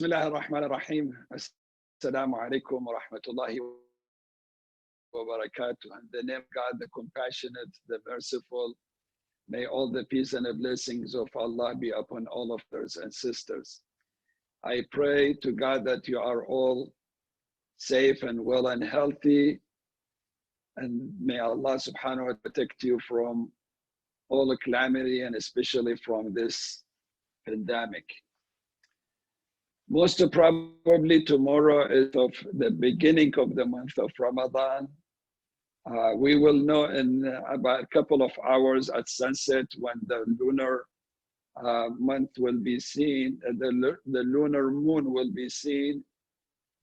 Bismillah ar-Rahman ar-Rahim. Assalamu alaikum wa rahmatullahi wa barakatuh. In the name of God, the compassionate, the merciful, may all the peace and the blessings of Allah be upon all of us and sisters. I pray to God that you are all safe and well and healthy, and may Allah subhanahu wa ta'ala protect you from all the calamity and especially from this pandemic. Most probably tomorrow is of the beginning of the month of Ramadan. We will know in about a couple of hours at sunset when the lunar month will be seen, the lunar moon will be seen.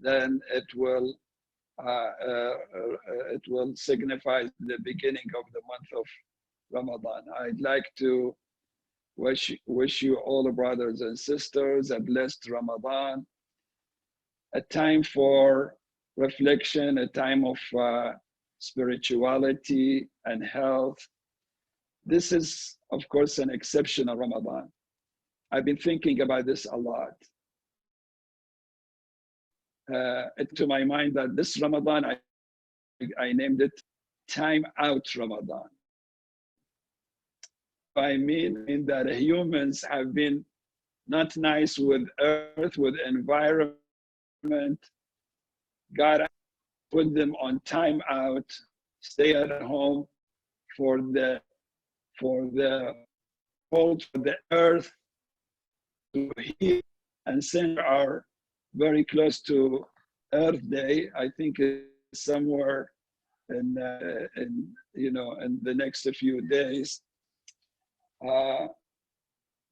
Then it will signify the beginning of the month of Ramadan. I'd like to wish you all, brothers and sisters, a blessed Ramadan, a time for reflection, a time of spirituality and health. This is, of course, an exceptional Ramadan. I've been thinking about this a lot. To my mind that this Ramadan, I named it Time Out Ramadan. I mean that humans have been not nice with earth, with environment. God put them on time out, stay at home for the earth to heal, and send our very close to Earth Day. I think it's somewhere in the next few days.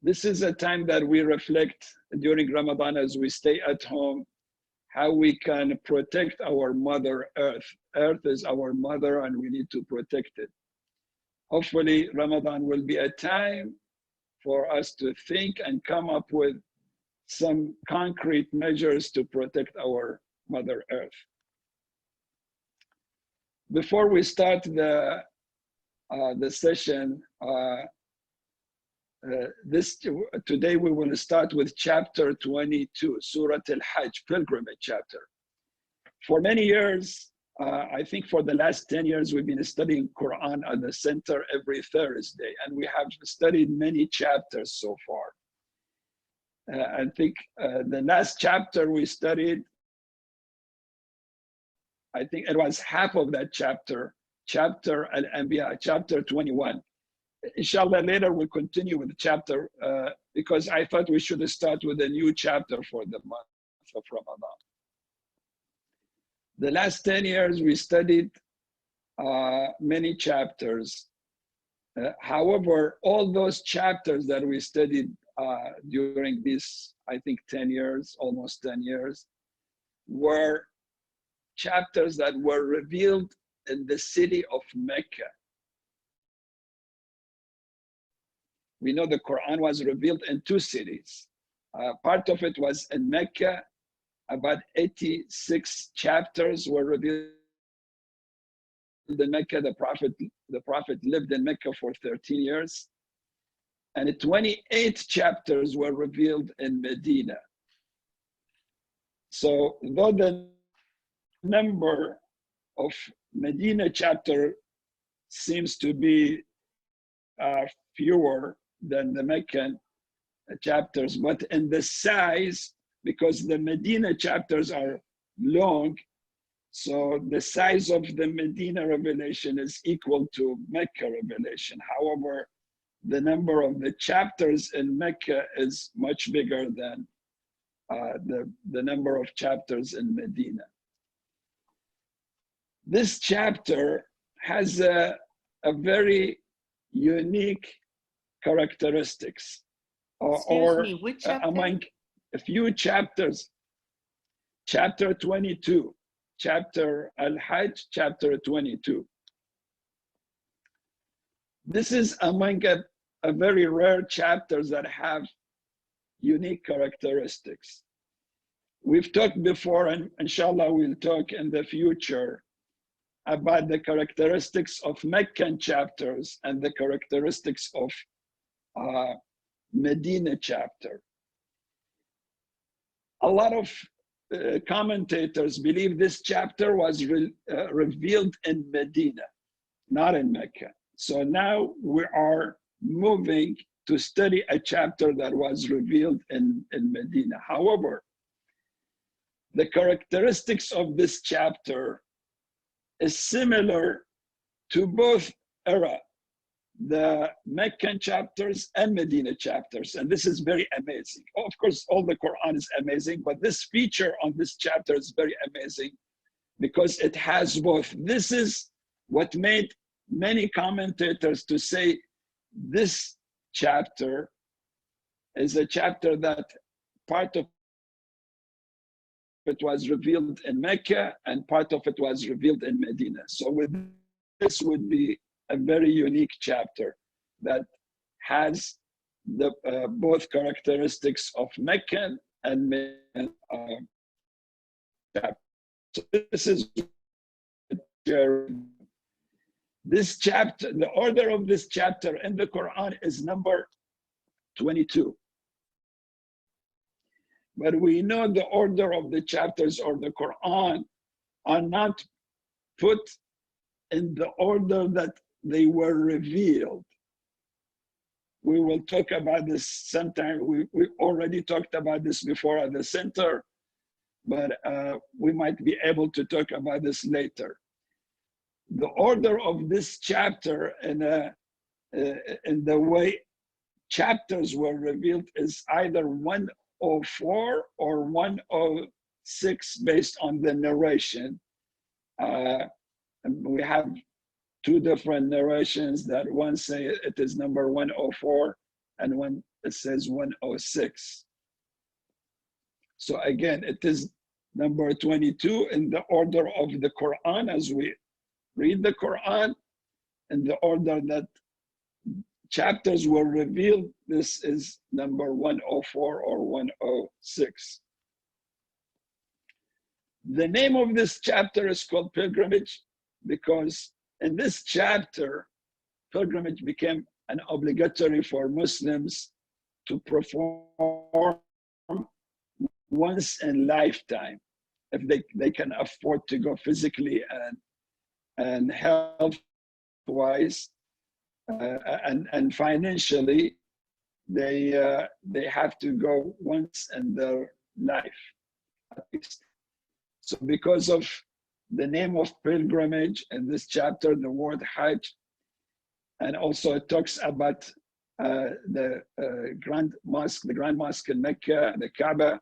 This is a time that we reflect during Ramadan as we stay at home, how we can protect our Mother Earth. Earth is our mother and we need to protect it. Hopefully Ramadan will be a time for us to think and come up with some concrete measures to protect our Mother Earth. Before we start the session, today we will start with chapter 22, Surah al-Hajj, pilgrimage chapter. For many years, I think for the last 10 years, we've been studying Qur'an at the center every Thursday, and we have studied many chapters so far. I think the last chapter we studied, I think it was half of that chapter Al-Anbiya, chapter 21. Inshallah, later we'll continue with the chapter because I thought we should start with a new chapter for the month of Ramadan. The last 10 years we studied many chapters. However, all those chapters that we studied during these, I think 10 years, almost 10 years, were chapters that were revealed in the city of Mecca. We know the Quran was revealed in two cities. Part of it was in Mecca. About 86 chapters were revealed in Mecca. The Prophet lived in Mecca for 13 years. And 28 chapters were revealed in Medina. So though the number of Medina chapter seems to be fewer than the Meccan chapters, but in the size, because the Medina chapters are long, so the size of the Medina revelation is equal to Mecca revelation. However, the number of the chapters in Mecca is much bigger than the number of chapters in Medina. This chapter has a very unique characteristics, among a few chapters. Chapter 22, chapter al-Hajj, chapter 22. This is among a very rare chapters that have unique characteristics. We've talked before, and inshallah we'll talk in the future about the characteristics of Meccan chapters and the characteristics of Medina chapter. A lot of commentators believe this chapter was revealed in Medina, not in Mecca. So now we are moving to study a chapter that was revealed in Medina. However, the characteristics of this chapter is similar to both era, the Meccan chapters and Medina chapters. And this is very amazing. Of course, all the Quran is amazing, but this feature on this chapter is very amazing because it has both. This is what made many commentators to say this chapter is a chapter that part of it was revealed in Mecca and part of it was revealed in Medina. So with this would be a very unique chapter that has the both characteristics of Meccan and Medinan chapter. So this chapter, the order of this chapter in the Quran is number 22. But we know the order of the chapters or the Quran are not put in the order that they were revealed. We will talk about this sometime. We already talked about this before at the center, but we might be able to talk about this later. The order of this chapter in the way chapters were revealed is either 104 or 106 based on the narration. We have two different narrations that one say it is number 104 and one it says 106. So again, it is number 22 in the order of the Quran as we read the Quran, in the order that chapters were revealed. This is number 104 or 106. The name of this chapter is called pilgrimage because in this chapter, pilgrimage became an obligatory for Muslims to perform once in lifetime if they can afford to go physically and health-wise and financially. They have to go once in their life at least. So because of the name of pilgrimage in this chapter, the word Hajj, and also it talks about the Grand Mosque in Mecca, the Kaaba.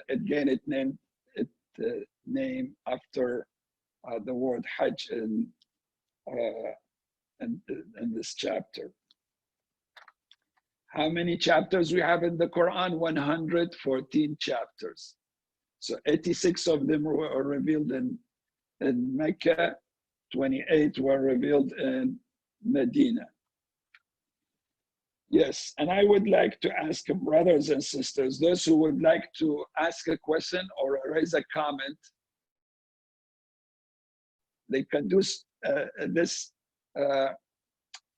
Again, it named it name after the word Hajj in this chapter. How many chapters we have in the Quran? 114 chapters. So 86 of them were revealed in Mecca, 28 were revealed in Medina. Yes, and I would like to ask brothers and sisters, those who would like to ask a question or raise a comment, they can do this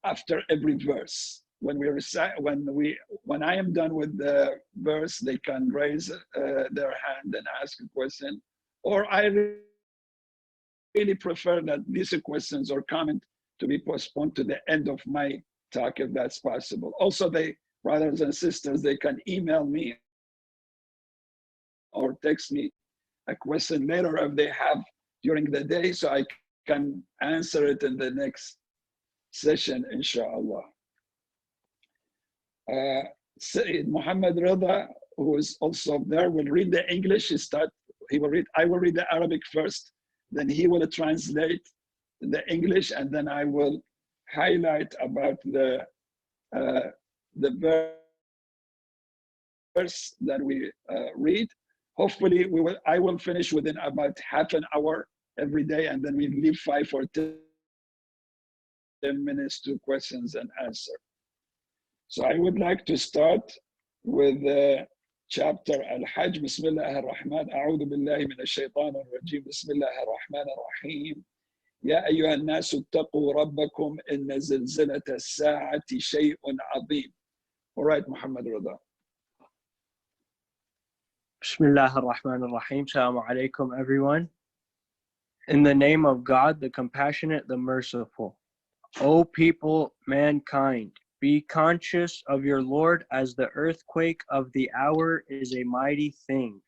after every verse. When we recite, when I am done with the verse, they can raise their hand and ask a question. Or I really prefer that these questions or comment to be postponed to the end of my talk, if that's possible. Also, brothers and sisters, they can email me or text me a question later if they have during the day, so I can answer it in the next session, inshallah. Seyed Muhammad Rida, who is also there, will read the English. I will read the Arabic first, then he will translate the English, and then I will highlight about the verse that we read. Hopefully, I will finish within about half an hour every day, and then we leave 5 or 10 minutes to questions and answer. So I would like to start with chapter al-Hajj. Bismillah ar-Rahman. A'udhu billahi min ash-shaytan ar-rajim. Bismillah ar-Rahman ar-Rahim. Ya ayyuha an-nasu ittaqu rabbakum inna zilzalata as-sa'ati shay'un 'azim. All right, Muhammad Rida. Bismillah ar-Rahman ar-Rahim. Assalamu alaikum, everyone. In the name of God, the compassionate, the merciful. O people, mankind, be conscious of your Lord, as the earthquake of the hour is a mighty thing.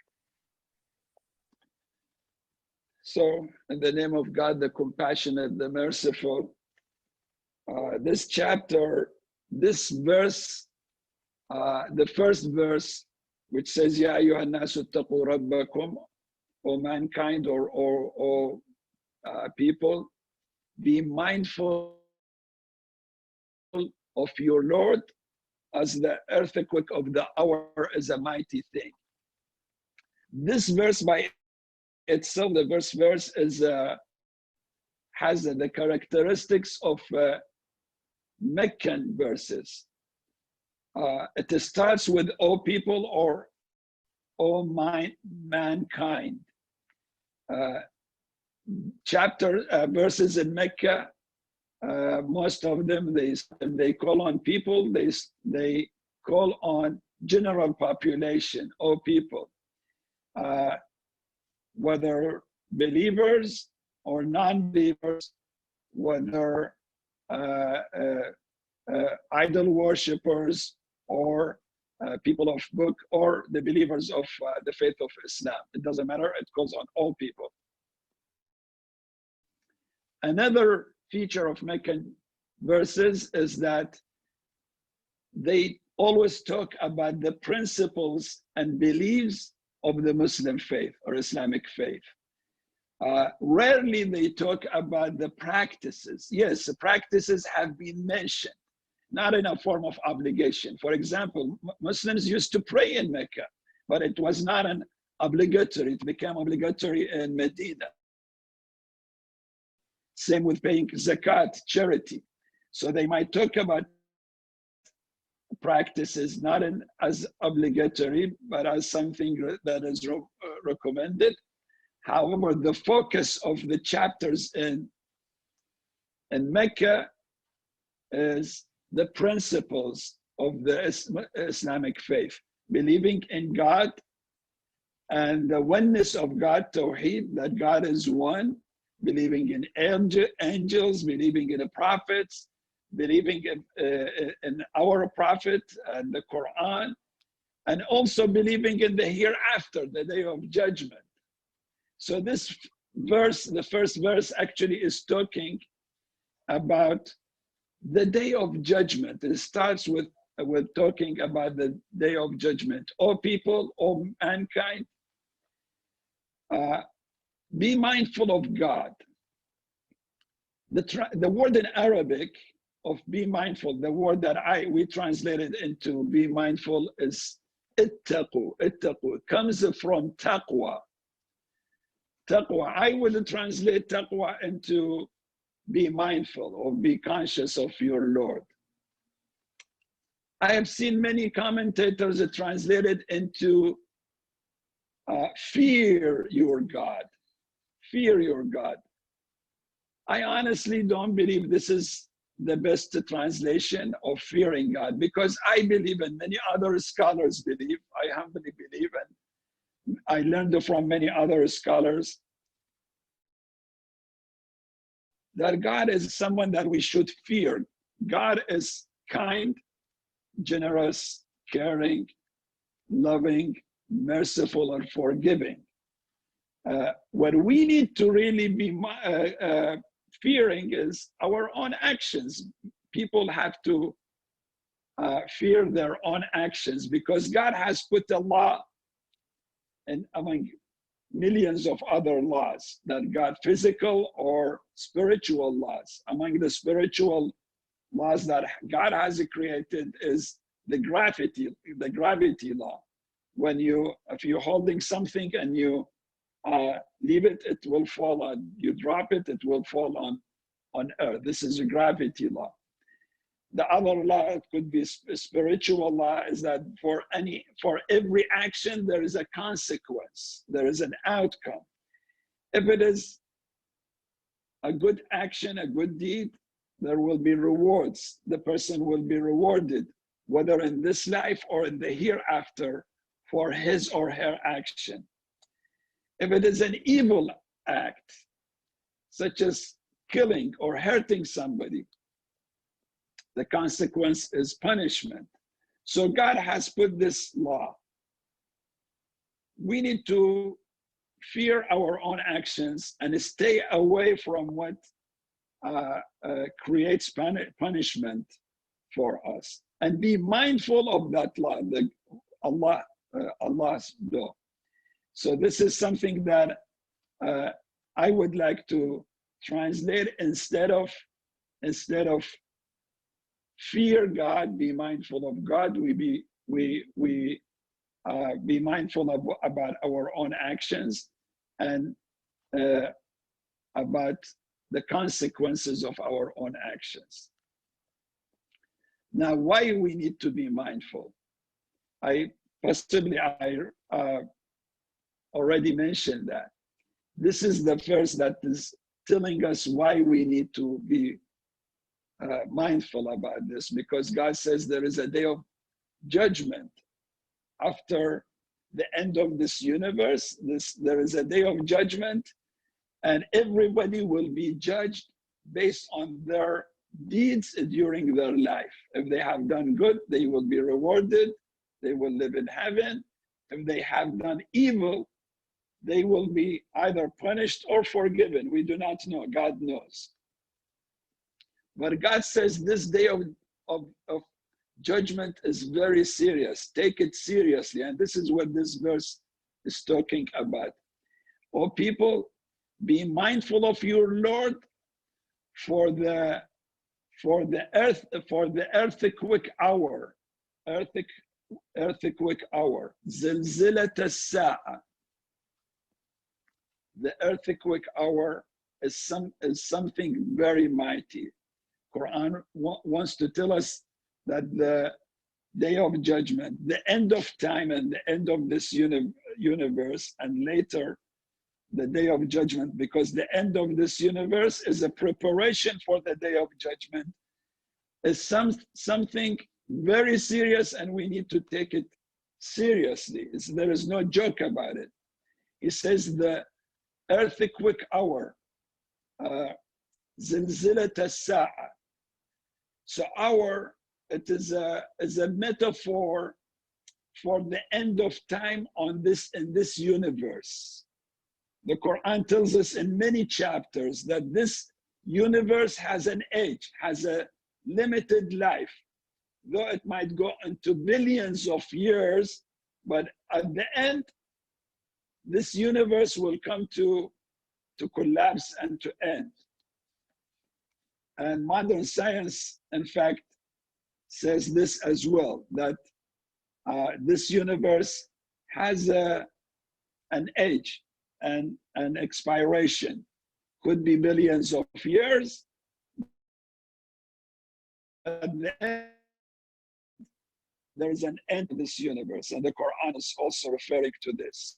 So, in the name of God, the compassionate, the merciful, this chapter, this verse, the first verse, which says, Ya ayyuhan nasu ttaqu rabbakum, O mankind, or people, be mindful of your Lord, as the earthquake of the hour is a mighty thing. This verse by itself, the verse is has the characteristics of Meccan verses. It starts with "O people" or "O mankind." Verses in Mecca, most of them they call on people. They call on general population, "O people," whether believers or non-believers, whether idol worshippers or people of book, or the believers of the faith of Islam. It doesn't matter, it calls on all people. Another feature of Meccan verses is that they always talk about the principles and beliefs of the Muslim faith or Islamic faith. Rarely they talk about the practices. Yes, the practices have been mentioned, not in a form of obligation. For example, Muslims used to pray in Mecca, but it was not an obligatory. It became obligatory in Medina. Same with paying zakat, charity. So they might talk about practices not as obligatory, but as something that is recommended. However, the focus of the chapters in Mecca is the principles of the Islamic faith, believing in God and the oneness of God, Tawheed, that God is one, believing in angels, believing in the prophets, believing in our prophet and the Qur'an, and also believing in the hereafter, the day of judgment. So this verse, the first verse, actually is talking about the day of judgment. It starts with talking about the day of judgment. O people, O mankind, be mindful of God. The word in Arabic of be mindful, the word that we translated into be mindful is ittaqu. Ittaqu. It comes from taqwa. Taqwa. I would translate taqwa into be mindful or be conscious of your Lord. I have seen many commentators that translate it into fear your God. Fear your God. I honestly don't believe this is the best translation of fearing God, because I believe, and many other scholars believe, I humbly believe, and I learned from many other scholars, that God is someone that we should fear. God is kind, generous, caring, loving, merciful, and forgiving. What we need to really be fearing is our own actions. People have to fear their own actions, because God has put a law and among millions of other laws, that God, physical or spiritual laws. Among the spiritual laws that God has created is the gravity law. If you're holding something and you leave it, it will fall on. You drop it, it will fall on earth. This is a gravity law. The other law, it could be a spiritual law, is that for every action, there is a consequence. There is an outcome. If it is a good action, a good deed, there will be rewards. The person will be rewarded, whether in this life or in the hereafter, for his or her action. If it is an evil act, such as killing or hurting somebody, the consequence is punishment. So God has put this law. We need to fear our own actions and stay away from what creates punishment for us, and be mindful of that law, Allah's law. So this is something that I would like to translate instead of fear God, be mindful of God. We be mindful about our own actions and about the consequences of our own actions. Now, why we need to be mindful? I already mentioned that. This is the verse that is telling us why we need to be mindful about this, because God says there is a day of judgment. After the end of this universe, there is a day of judgment, and everybody will be judged based on their deeds during their life. If they have done good, they will be rewarded, they will live in heaven. If they have done evil, they will be either punished or forgiven. We do not know, God knows. But God says this day of judgment is very serious. Take it seriously. And this is what this verse is talking about. O people, be mindful of your Lord, for the earthquake hour, earthquake hour, zilzilat as-sa'a. The earthquake hour is something very mighty. Quran wants to tell us that the day of judgment, the end of time and the end of this universe, and later the day of judgment, because the end of this universe is a preparation for the day of judgment, is something very serious, and we need to take it seriously. There is no joke about it. He says the earthquake hour, zilzilat as-sa'a. So hour, it is a metaphor for the end of time in this universe. The Quran tells us in many chapters that this universe has an age, has a limited life. Though it might go into billions of years, but at the end, this universe will come to collapse and to end. And modern science, in fact, says this as well, that this universe has an age and an expiration. Could be billions of years. At the end, there is an end to this universe, and the Quran is also referring to this.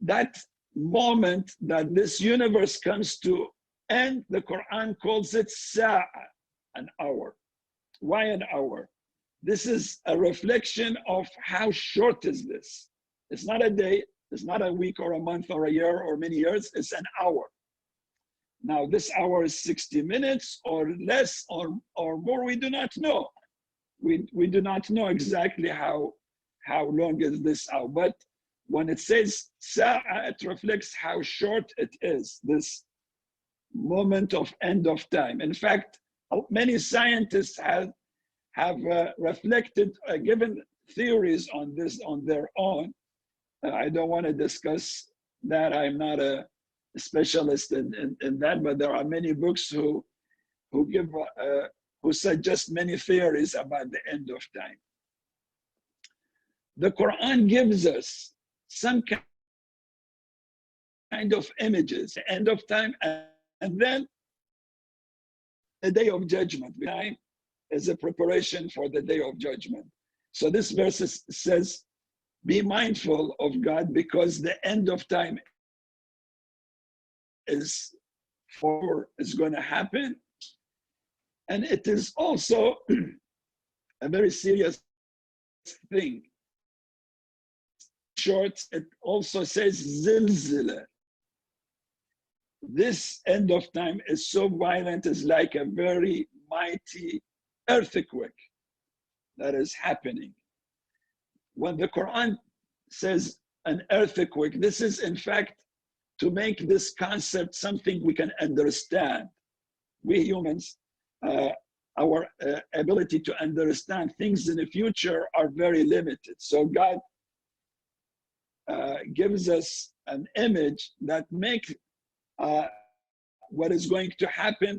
That moment that this universe comes to end, the Quran calls it sa'a, an hour. Why an hour? This is a reflection of how short is this. It's not a day, it's not a week or a month or a year or many years, it's an hour. Now this hour is 60 minutes or less or more, we do not know. We do not know exactly how long is this hour, but when it says sa'a, it reflects how short it is, this moment of end of time. In fact, many scientists have reflected, given theories on this on their own. I don't want to discuss that. I'm not a specialist in that, but there are many books who suggest many theories about the end of time. The Quran gives us some kind of images, the end of time, and then the day of judgment. Time is a preparation for the day of judgment. So this verse says, be mindful of God, because the end of time is going to happen. And it is also a very serious thing, short, it also says zilzila. This end of time is so violent, it's like a very mighty earthquake that is happening. When the Quran says an earthquake, this is in fact to make this concept something we can understand. We humans, our ability to understand things in the future are very limited. So God gives us an image that makes what is going to happen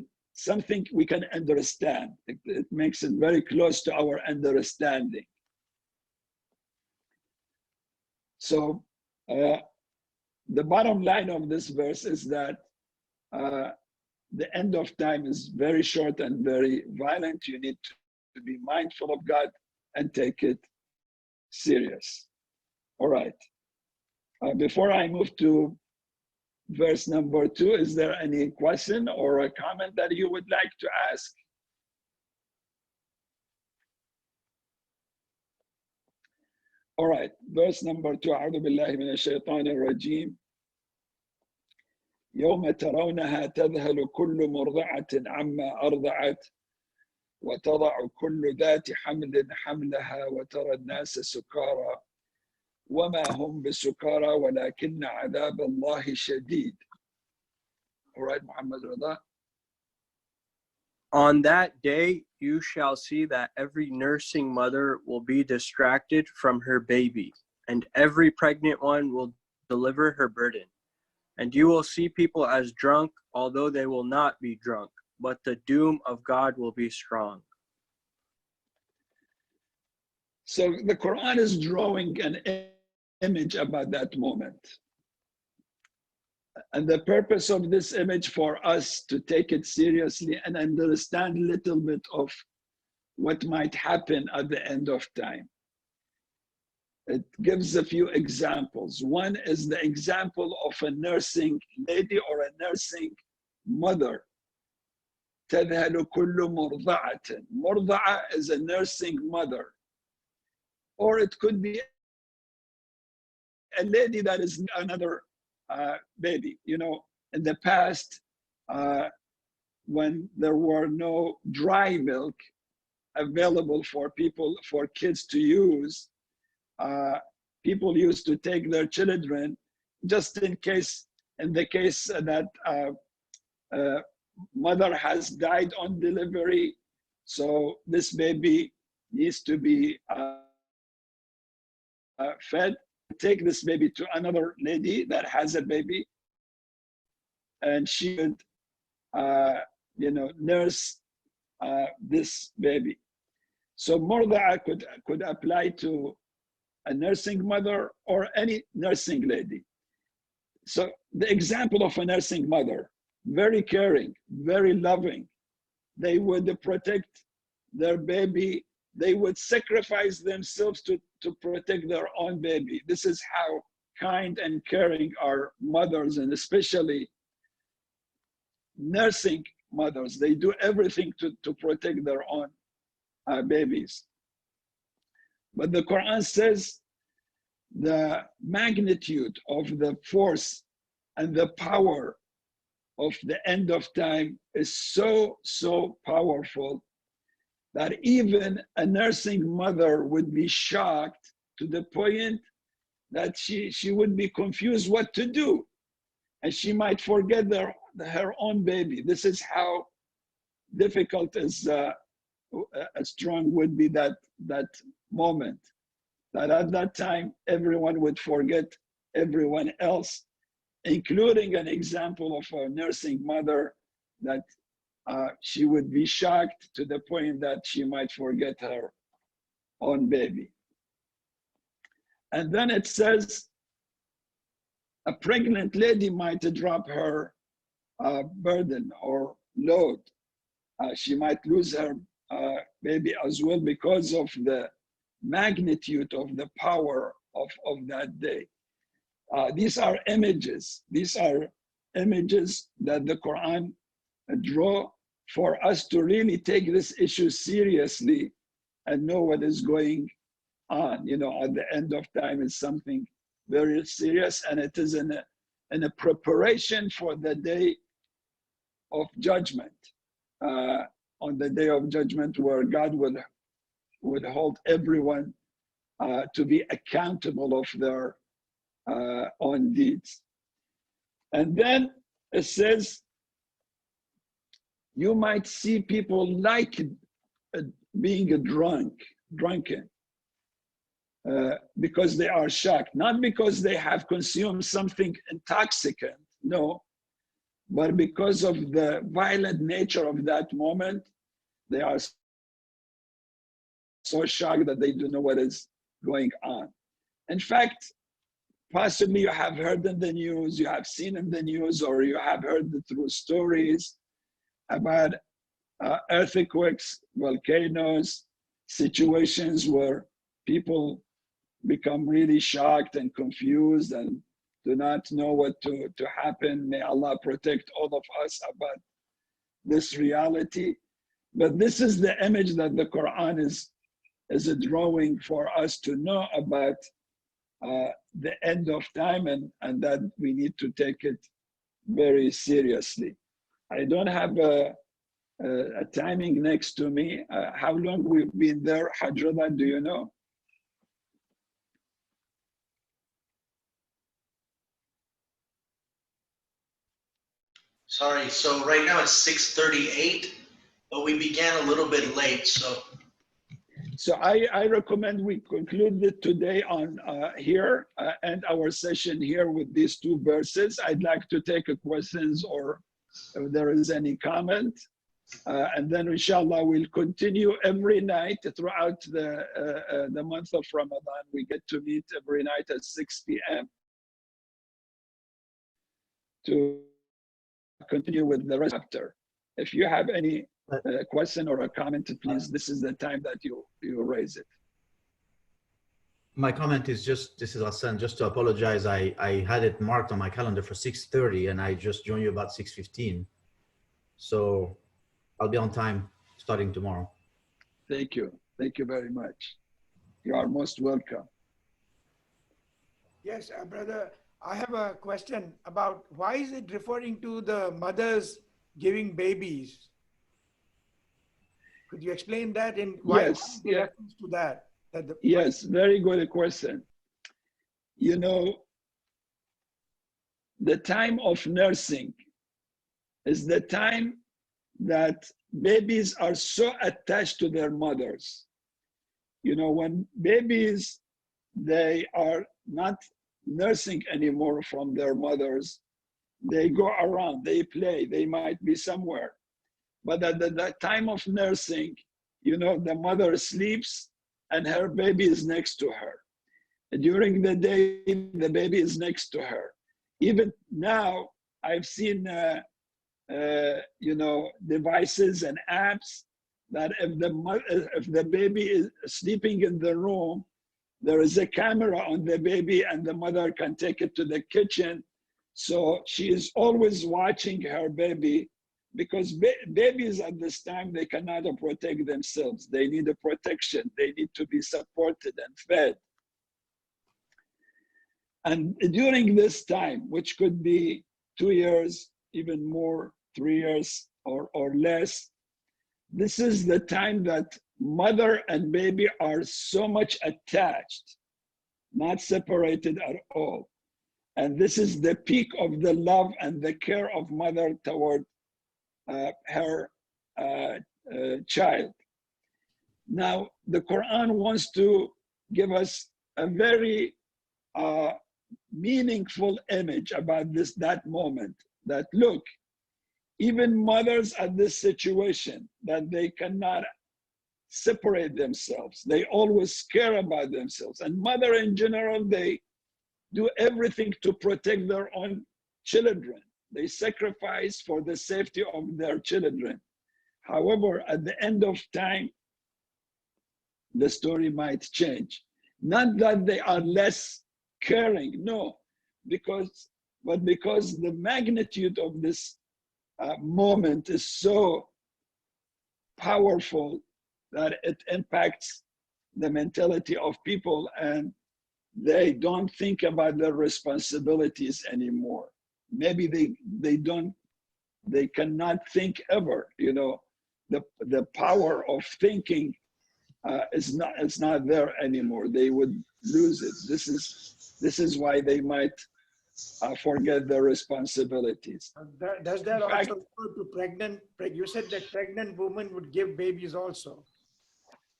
something we can understand. It makes it very close to our understanding. So the bottom line of this verse is that the end of time is very short and very violent. You need to be mindful of God and take it serious. All right. Before I move to verse number 2, is there any question or a comment that you would like to ask? All right, verse number 2. أعوذ بالله من الشيطان الرجيم. يوم ترونها تذهل كل مرضعة عما أرضعت وتضع كل ذات حمل حملها وترى الناس سكارى وما هم بسكارى ولكن عذاب الله شديد. All right, Muhammad Rada. On that day, you shall see that every nursing mother will be distracted from her baby, and every pregnant one will deliver her burden. And you will see people as drunk, although they will not be drunk, but the doom of God will be strong. So the Quran is drawing an image about that moment. And the purpose of this image for us to take it seriously and understand a little bit of what might happen at the end of time. It gives a few examples. One is the example of a nursing lady or a nursing mother. تذهل كل مرضعة. مرضعة is a nursing mother. Or it could be a lady that is another baby. You know, in the past, when there were no dry milk available for people, for kids to use, people used to take their children just in case, in the case that mother has died on delivery. So this baby needs to be fed. Take this baby to another lady that has a baby, and she would, nurse this baby. So murda'a could apply to a nursing mother or any nursing lady. So the example of a nursing mother, very caring, very loving. They would protect their baby. They would sacrifice themselves to protect their own baby. This is how kind and caring our mothers, and especially nursing mothers. They do everything to protect their own babies. But the Quran says the magnitude of the force and the power of the end of time is so powerful that even a nursing mother would be shocked to the point that she would be confused what to do, and she might forget her own baby. This is how difficult as strong would be that moment, that at that time everyone would forget everyone else, including an example of a nursing mother that she would be shocked to the point that she might forget her own baby. And then it says a pregnant lady might drop her burden or load. She might lose her baby as well because of the magnitude of the power of that day. These are images. These are images that the Quran draw for us to really take this issue seriously and know what is going on. You know, at the end of time is something very serious, and it is in a preparation for the day of judgment. On the day of judgment, where God would hold everyone to be accountable of their own deeds. And then it says, you might see people like being drunken, because they are shocked, not because they have consumed something intoxicant, no, but because of the violent nature of that moment. They are so shocked that they don't know what is going on. In fact, possibly you have heard in the news, you have seen in the news, or you have heard through stories about earthquakes, volcanoes, situations where people become really shocked and confused and do not know what to happen. May Allah protect all of us about this reality. But this is the image that the Quran is a drawing for us to know about the end of time, and that we need to take it very seriously. I don't have a timing next to me. How long we've been there, Hajrullah, do you know? Sorry, so right now it's 6:38, but we began a little bit late, so. So I recommend we conclude it today on here, and our session here with these two verses. I'd like to take questions, or if there is any comment. And then inshallah we'll continue every night throughout the month of Ramadan. We get to meet every night at 6 p.m. to continue with the rest after. If you have any question or a comment, please, this is the time that you raise it. My comment is just, this is Hassan, just to apologize. I had it marked on my calendar for 6:30 and I just joined you about 6:15. So I'll be on time starting tomorrow. Thank you. Thank you very much. You are most welcome. Yes, brother, I have a question about why is it referring to the mothers giving babies? Could you explain that? In why Yes, the reference to that? Yes, very good question. You know, the time of nursing is the time that babies are so attached to their mothers. You know, when babies, they are not nursing anymore from their mothers, they go around, they play, they might be somewhere. But at the time of nursing, you know, the mother sleeps and her baby is next to her. During the day, the baby is next to her. Even now, I've seen you know, devices and apps that if the baby is sleeping in the room, there is a camera on the baby and the mother can take it to the kitchen. So she is always watching her baby, because babies at this time, they cannot protect themselves. They need a protection. They need to be supported and fed. And during this time, which could be 2 years, even more, 3 years or less, this is the time that mother and baby are so much attached, not separated at all. And this is the peak of the love and the care of mother toward her child. Now, the Quran wants to give us a very meaningful image about that moment, that look, even mothers at this situation, that they cannot separate themselves. They always care about themselves. And mother in general, they do everything to protect their own children. They sacrifice for the safety of their children. However, at the end of time, the story might change. Not that they are less caring, no, but because the magnitude of this moment is so powerful that it impacts the mentality of people, and they don't think about their responsibilities anymore. Maybe they cannot think ever. You know, the power of thinking it's not there anymore. They would lose it. This is why they might forget their responsibilities. Does that In fact, also refer to pregnant? You said that pregnant women would give babies also.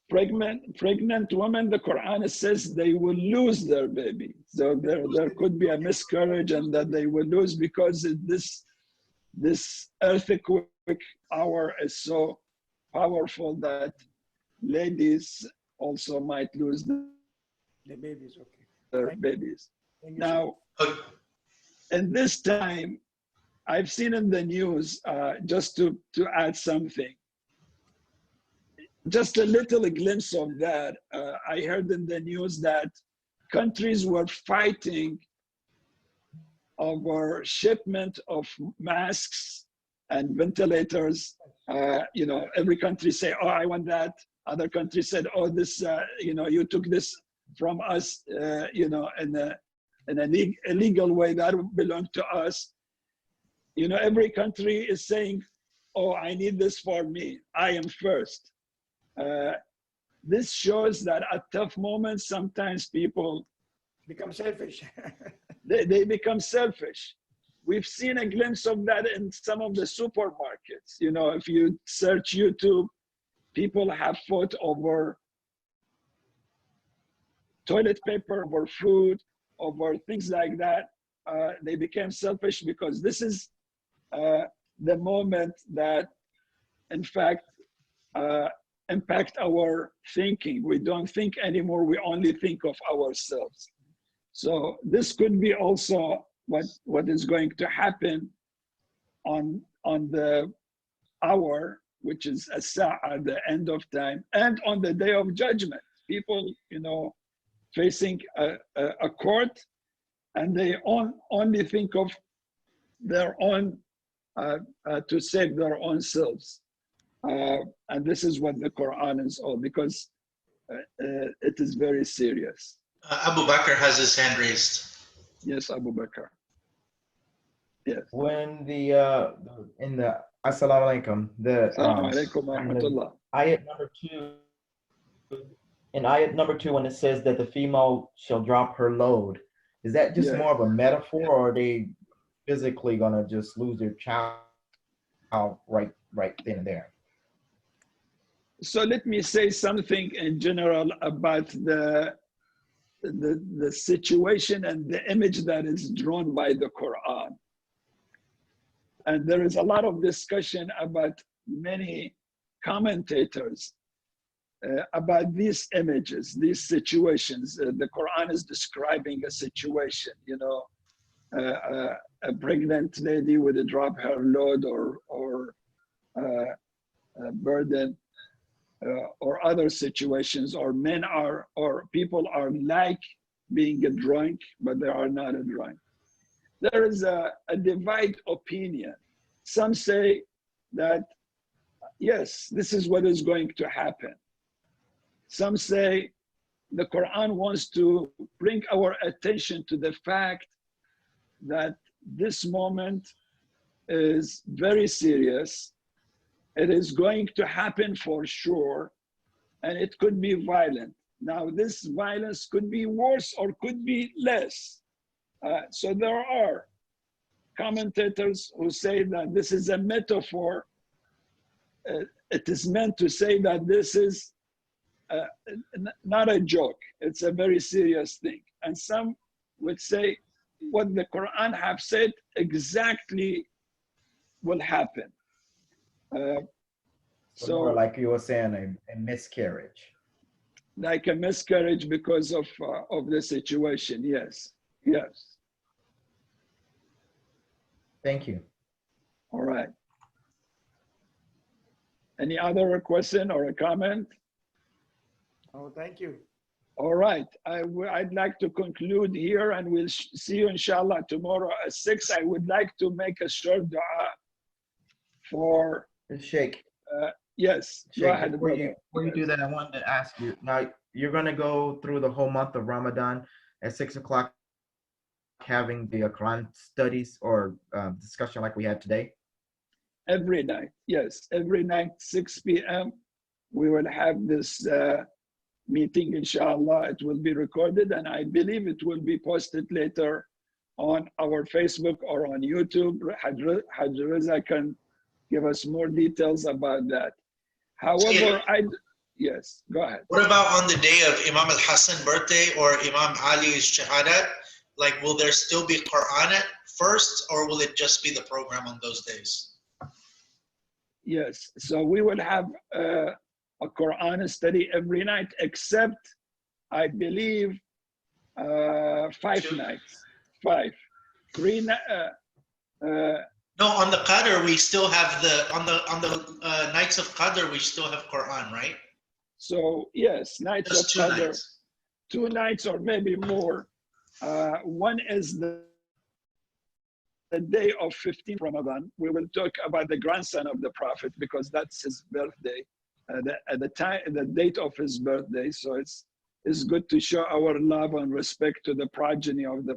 pregnant women, the Quran says they will lose their baby. So there could be a miscarriage and that they will lose because this earthquake hour is so powerful that ladies also might lose The babies, okay. their babies. Thank you, Now, in this time, I've seen in the news, just to add something, just a little glimpse of that. I heard in the news that countries were fighting over shipment of masks and ventilators. You know, every country say, "Oh, I want that." Other countries said, "Oh, this, you know, you took this from us, you know, in an illegal way that belonged to us." You know, every country is saying, "Oh, I need this for me. I am first." This shows that at tough moments, sometimes people become selfish. they become selfish. We've seen a glimpse of that in some of the supermarkets. You know, if you search YouTube, people have fought over toilet paper, over food, over things like that. They became selfish because this is the moment that, in fact, impact our thinking. We don't think anymore, we only think of ourselves. So this could be also what is going to happen on the hour, which is as-sa'a, the end of time, and on the day of judgment. People, you know, facing a court, and they only think of their own, to save their own selves. And this is what the Quran is all, because it is very serious. Abu Bakr has his hand raised. Yes, Abu Bakr. Yes. When in the Assalamu alaikum, Assalamu alaikum wa rahmatullah. ayat number 2, in ayat number 2, when it says that the female shall drop her load, is that just more of a metaphor, or are they physically gonna just lose their child right then and there? So let me say something in general about the situation and the image that is drawn by the Quran. And there is a lot of discussion about many commentators about these images, these situations. The Quran is describing a situation, you know, a pregnant lady would drop her load or a burden, or other situations, or men are, or people are like being a drunk, but they are not a drunk. There is a divided opinion. Some say that, yes, this is what is going to happen. Some say the Quran wants to bring our attention to the fact that this moment is very serious. It is going to happen for sure, and it could be violent. Now, this violence could be worse or could be less. So there are commentators who say that this is a metaphor. It is meant to say that this is not a joke. It's a very serious thing. And some would say what the Quran have said exactly will happen. So more like you were saying, a miscarriage. Like a miscarriage because of the situation. Yes, yes. Thank you. All right. Any other question or a comment? Oh, thank you. All right. I'd like to conclude here, and we'll see you inshallah tomorrow at 6. I would like to make a short dua for Sheikh. Yes, Sheikh, go ahead. before you do that, I wanted to ask you, now you're going to go through the whole month of Ramadan. at 6 o'clock having the Quran studies or discussion like we had today? Every night, yes. Every night, 6 p.m., we will have this meeting, inshallah. It will be recorded, and I believe it will be posted later on our Facebook or on YouTube. Hajj Reza can give us more details about that. However, yes, go ahead. What about on the day of Imam al-Hassan birthday or Imam Ali's shahadat? Like, will there still be Qur'an at first, or will it just be the program on those days? Yes, so we will have a Qur'an study every night, except, I believe, 5 nights. 5. 3 No, on the Qadr, we still have on the nights of Qadr, we still have Qur'an, right? So yes, nights Just of 2 Qadr, nights. 2 nights or maybe more. One is the day of 15th Ramadan. We will talk about the grandson of the Prophet because that's his birthday, the date of his birthday. So it's good to show our love and respect to the progeny of the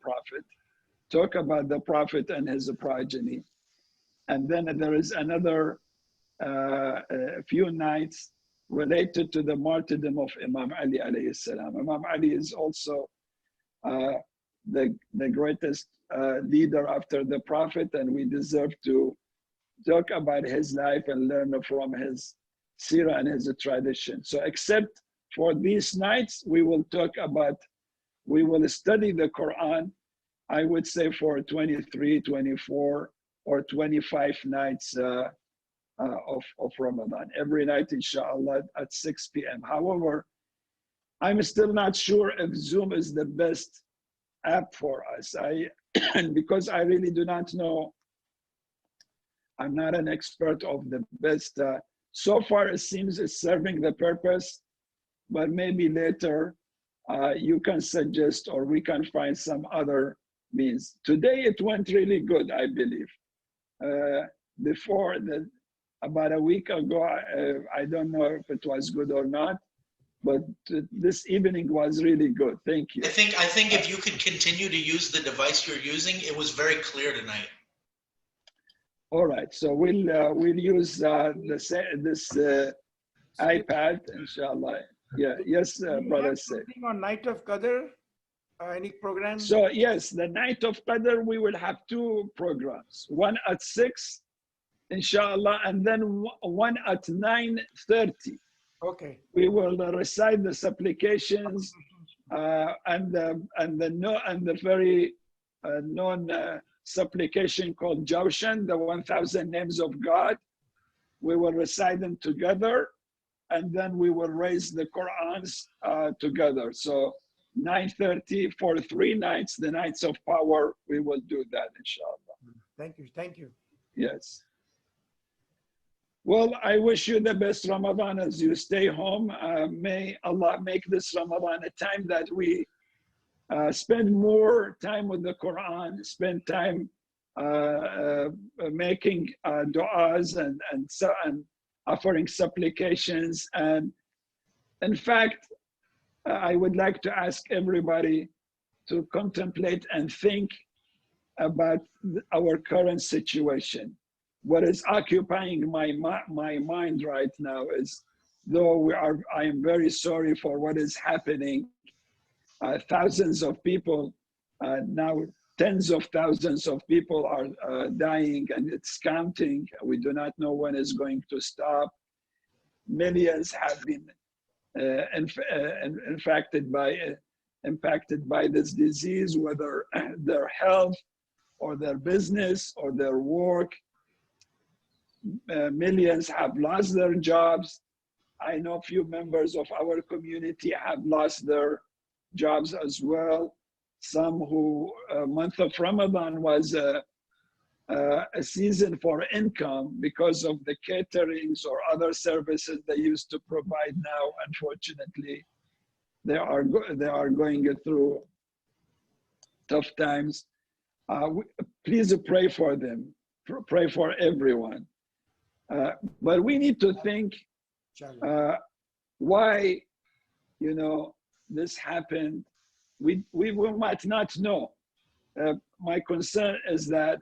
Prophet. Talk about the Prophet and his progeny. And then there is another few nights related to the martyrdom of Imam Ali alayhi salam. Imam Ali is also the greatest leader after the Prophet, and we deserve to talk about his life and learn from his seerah and his tradition. So except for these nights, we will study the Quran, I would say for 23, 24, or 25 nights of Ramadan. Every night, inshallah, at 6 p.m. However, I'm still not sure if Zoom is the best app for us. Because I really do not know. I'm not an expert of the best. So far, it seems it's serving the purpose, but maybe later you can suggest or we can find some other means. Today, it went really good, I believe. About a week ago, I don't know if it was good or not, but this evening was really good. Thank you. I think if you could continue to use the device you're using, it was very clear tonight. All right, so we'll use this iPad, inshallah. Yeah, yes, brother Seyed. On night of Qadr, any program? So yes, the night of Qadr, we will have 2 programs. One at 6, inshallah, and then one at 9:30. Okay. We will recite the supplications and the very known supplication called Jawshan, the 1,000 names of God. We will recite them together, and then we will raise the Qur'ans together. So 9:30 for 3 nights, the nights of power, we will do that, inshallah. Thank you. Thank you. Yes. Well, I wish you the best Ramadan as you stay home. May Allah make this Ramadan a time that we spend more time with the Quran, spend time making du'as and offering supplications. And in fact, I would like to ask everybody to contemplate and think about our current situation. What is occupying my mind right now is, though I am very sorry for what is happening. Thousands of people, now tens of thousands of people are dying, and it's counting. We do not know when it's going to stop. Millions have been impacted by this disease, whether their health or their business or their work. Millions have lost their jobs. I know a few members of our community have lost their jobs as well. Some who month of Ramadan was a season for income because of the caterings or other services they used to provide. Now, unfortunately, they are going through tough times. Please pray for them. Pray for everyone. But we need to think why, this happened, we might not know. My concern is that,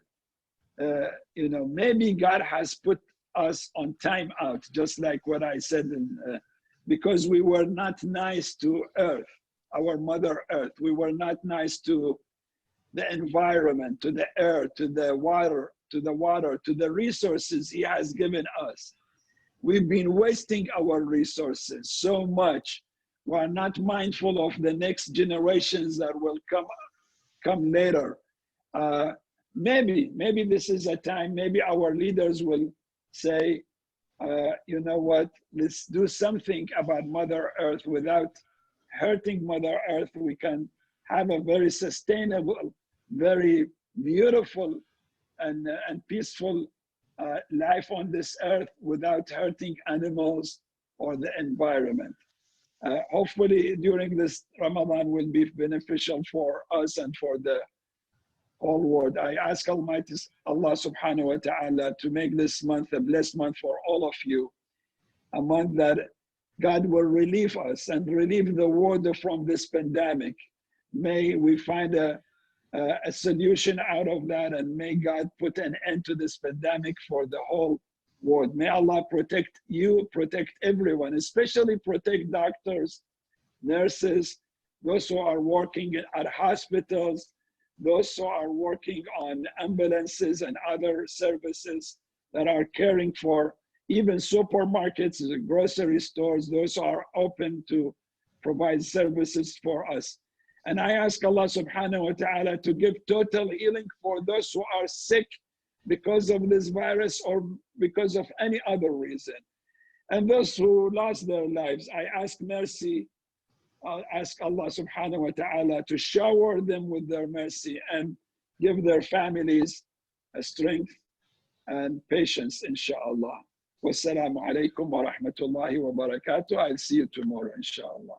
maybe God has put us on time out, just like what I said, because we were not nice to Earth, our Mother Earth. We were not nice to the environment, to the air, to the water, to the resources He has given us. We've been wasting our resources so much. We're not mindful of the next generations that will come later. Maybe this is a time, maybe our leaders will say, you know what, let's do something about Mother Earth without hurting Mother Earth. We can have a very sustainable, very beautiful and peaceful life on this earth without hurting animals or the environment. Hopefully during this Ramadan will be beneficial for us and for the whole world. I ask Almighty Allah subhanahu wa ta'ala to make this month a blessed month for all of you, a month that God will relieve us and relieve the world from this pandemic. May we find a solution out of that, and may God put an end to this pandemic for the whole world. May Allah protect you, protect everyone, especially protect doctors, nurses, those who are working at hospitals, those who are working on ambulances and other services that are caring for even supermarkets, grocery stores, those who are open to provide services for us. And I ask Allah subhanahu wa ta'ala to give total healing for those who are sick because of this virus or because of any other reason. And those who lost their lives, I ask mercy, ask Allah subhanahu wa ta'ala to shower them with their mercy and give their families strength and patience, inshallah. Wassalamu alaikum wa rahmatullahi wa barakatuh. I'll see you tomorrow, inshallah.